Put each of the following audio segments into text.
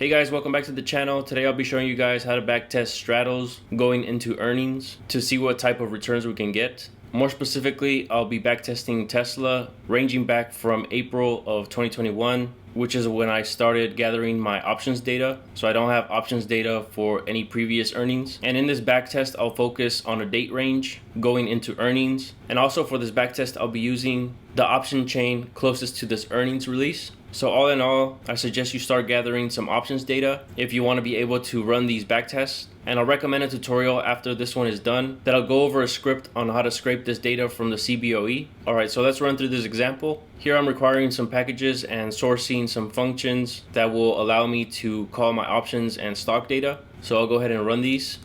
Hey guys, welcome back to the channel. Today I'll be showing you guys how to backtest straddles going into earnings to see what type of returns we can get. More specifically, I'll be backtesting Tesla ranging back from April of 2021, which is when I started gathering my options data. So I don't have options data for any previous earnings. And in this backtest, I'll focus on a date range going into earnings. And also for this backtest, I'll be using the option chain closest to this earnings release. So all in all, I suggest you start gathering some options data if you want to be able to run these backtests. And I'll recommend a tutorial after this one is done that'll go over a script on how to scrape this data from the CBOE. Alright, so let's run through this example. Here I'm requiring some packages and sourcing some functions that will allow me to call my options and stock data. So I'll go ahead and run these.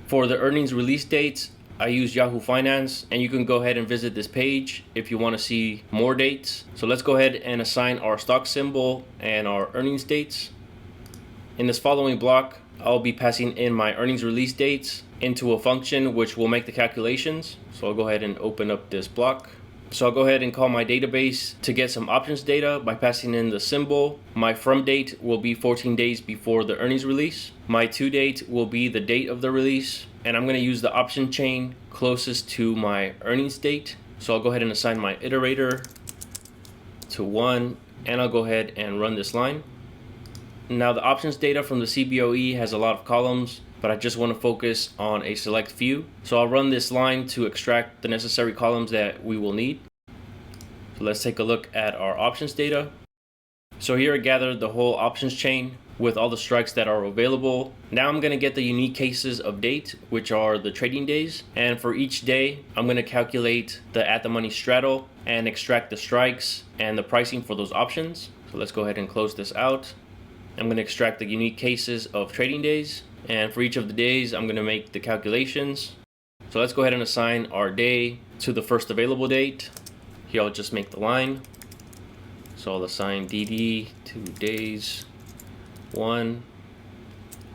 For the earnings release dates, I use Yahoo Finance, and you can go ahead and visit this page if you want to see more dates. So let's go ahead and assign our stock symbol and our earnings dates. In this following block, I'll be passing in my earnings release dates into a function which will make the calculations. So I'll go ahead and open up this block. So I'll go ahead and call my database to get some options data by passing in the symbol. My from date will be 14 days before the earnings release. My to date will be the date of the release. And I'm going to use the option chain closest to my earnings date. So I'll go ahead and assign my iterator to 1, and I'll go ahead and run this line. Now the options data from the CBOE has a lot of columns, but I just want to focus on a select few. So I'll run this line to extract the necessary columns that we will need. So let's take a look at our options data. So here I gathered the whole options chain with all the strikes that are available. Now I'm going to get the unique cases of date, which are the trading days. And for each day, I'm going to calculate the at the money straddle and extract the strikes and the pricing for those options. So let's go ahead and close this out. I'm going to extract the unique cases of trading days. And for each of the days, I'm going to make the calculations. So let's go ahead and assign our day to the first available date. Here I'll just make the line. So I'll assign DD to days 1.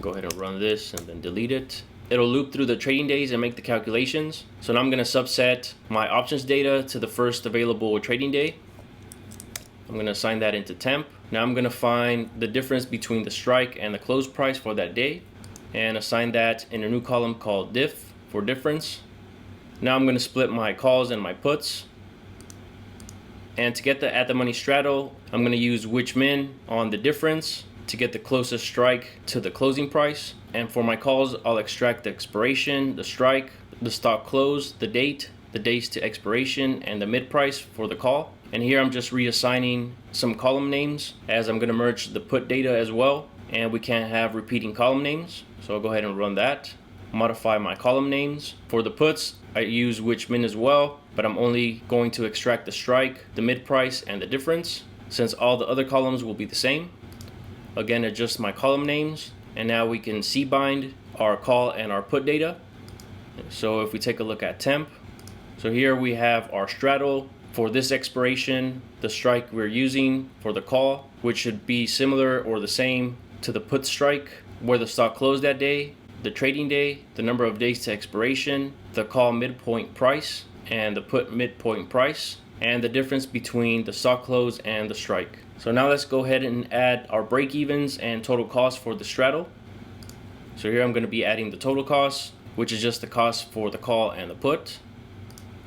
Go ahead and run this and then delete it. It'll loop through the trading days and make the calculations. So now I'm going to subset my options data to the first available trading day. I'm going to assign that into temp. Now I'm going to find the difference between the strike and the close price for that day and assign that in a new column called diff for difference. Now I'm going to split my calls and my puts. And to get the at the money straddle, I'm going to use which min on the difference to get the closest strike to the closing price. And for my calls, I'll extract the expiration, the strike, the stock close, the date, the days to expiration, and the mid price for the call. And here I'm just reassigning some column names as I'm going to merge the put data as well, and we can't have repeating column names. So I'll go ahead and run that. Modify my column names. For the puts, I use which min as well, but I'm only going to extract the strike, the mid price, and the difference, since all the other columns will be the same. Again, adjust my column names, and now we can C-bind our call and our put data. So if we take a look at temp, so here we have our straddle for this expiration, the strike we're using for the call, which should be similar or the same to the put strike, where the stock closed that day, the trading day, the number of days to expiration, the call midpoint price, and the put midpoint price, and the difference between the stock close and the strike. So now let's go ahead and add our break-evens and total cost for the straddle. So here I'm going to be adding the total cost, which is just the cost for the call and the put.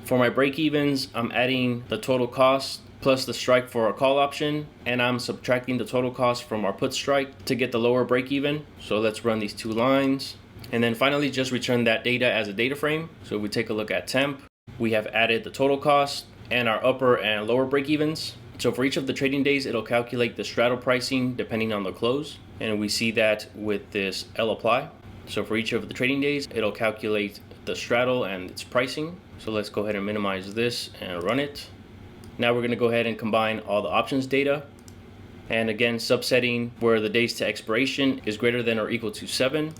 For my break-evens, I'm adding the total cost plus the strike for our call option, and I'm subtracting the total cost from our put strike to get the lower break-even. So let's run these two lines. And then finally just return that data as a data frame. So if we take a look at temp, we have added the total cost and our upper and lower break-evens. So for each of the trading days, it'll calculate the straddle pricing depending on the close. And we see that with this lapply. So for each of the trading days, it'll calculate the straddle and its pricing. So let's go ahead and minimize this and run it. Now we're going to go ahead and combine all the options data. And again, subsetting where the days to expiration is greater than or equal to 7.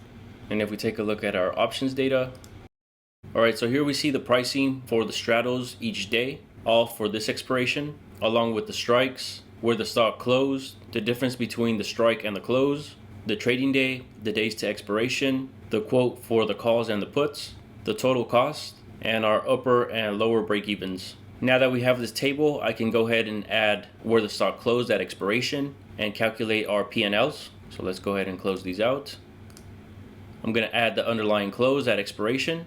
And if we take a look at our options data. Alright, so here we see the pricing for the straddles each day, all for this expiration, along with the strikes, where the stock closed, the difference between the strike and the close, the trading day, the days to expiration, the quote for the calls and the puts, the total cost, and our upper and lower break-evens. Now that we have this table, I can go ahead and add where the stock closed at expiration and calculate our P&Ls. So let's go ahead and close these out. I'm going to add the underlying close at expiration.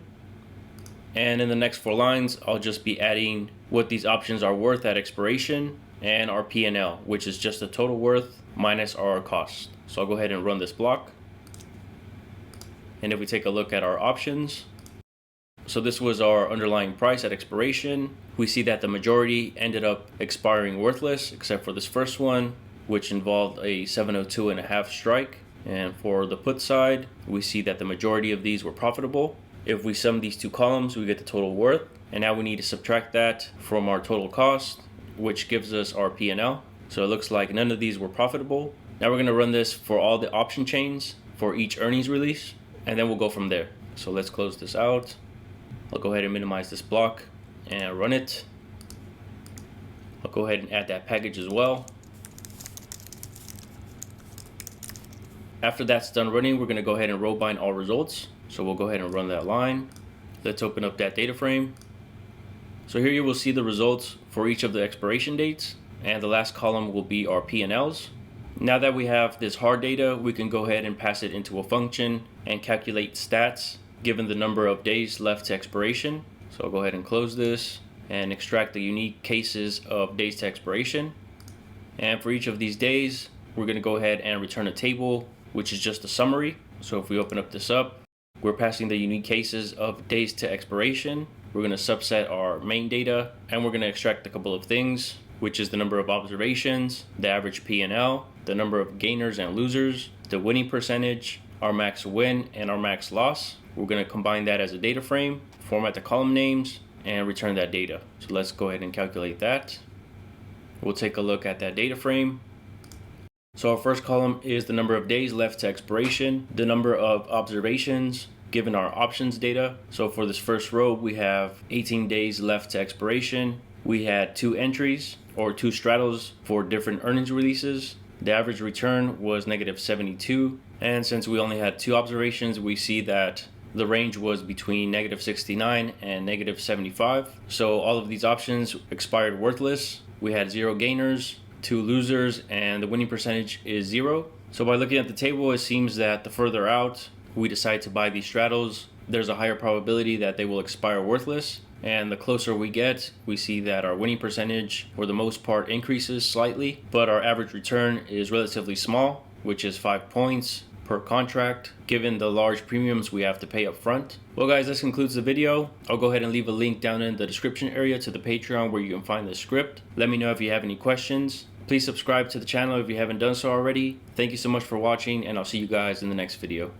And in the next 4 lines, I'll just be adding what these options are worth at expiration and our P&L, which is just the total worth minus our cost. So I'll go ahead and run this block. And if we take a look at our options, so this was our underlying price at expiration. We see that the majority ended up expiring worthless, except for this first one, which involved a 702.5 strike. And for the put side, we see that the majority of these were profitable. If we sum these 2 columns, we get the total worth. And now we need to subtract that from our total cost, which gives us our P&L. So it looks like none of these were profitable. Now we're going to run this for all the option chains for each earnings release, and then we'll go from there. So let's close this out. I'll go ahead and minimize this block and run it. I'll go ahead and add that package as well. After that's done running, we're going to go ahead and row bind all results. So we'll go ahead and run that line. Let's open up that data frame. So here you will see the results for each of the expiration dates, and the last column will be our P&Ls. Now that we have this hard data, we can go ahead and pass it into a function and calculate stats given the number of days left to expiration. So I'll go ahead and close this and extract the unique cases of days to expiration. And for each of these days, we're going to go ahead and return a table, which is just a summary. So if we open up this up, we're passing the unique cases of days to expiration. We're going to subset our main data, and we're going to extract a couple of things, which is the number of observations, the average P&L, the number of gainers and losers, the winning percentage, our max win, and our max loss. We're going to combine that as a data frame, format the column names, and return that data. So let's go ahead and calculate that. We'll take a look at that data frame. So our first column is the number of days left to expiration, the number of observations given our options data. So for this first row, we have 18 days left to expiration. We had 2 entries or 2 straddles for different earnings releases. The average return was -72. And since we only had 2 observations, we see that the range was between -69 and -75. So all of these options expired worthless. We had 0 gainers, 2 losers, and the winning percentage is 0. So by looking at the table, it seems that the further out we decide to buy these straddles, there's a higher probability that they will expire worthless. And the closer we get, we see that our winning percentage for the most part increases slightly, but our average return is relatively small, which is 5 points per contract, given the large premiums we have to pay up front. Well guys, this concludes the video. I'll go ahead and leave a link down in the description area to the Patreon where you can find the script. Let me know if you have any questions. Please subscribe to the channel if you haven't done so already. Thank you so much for watching, and I'll see you guys in the next video.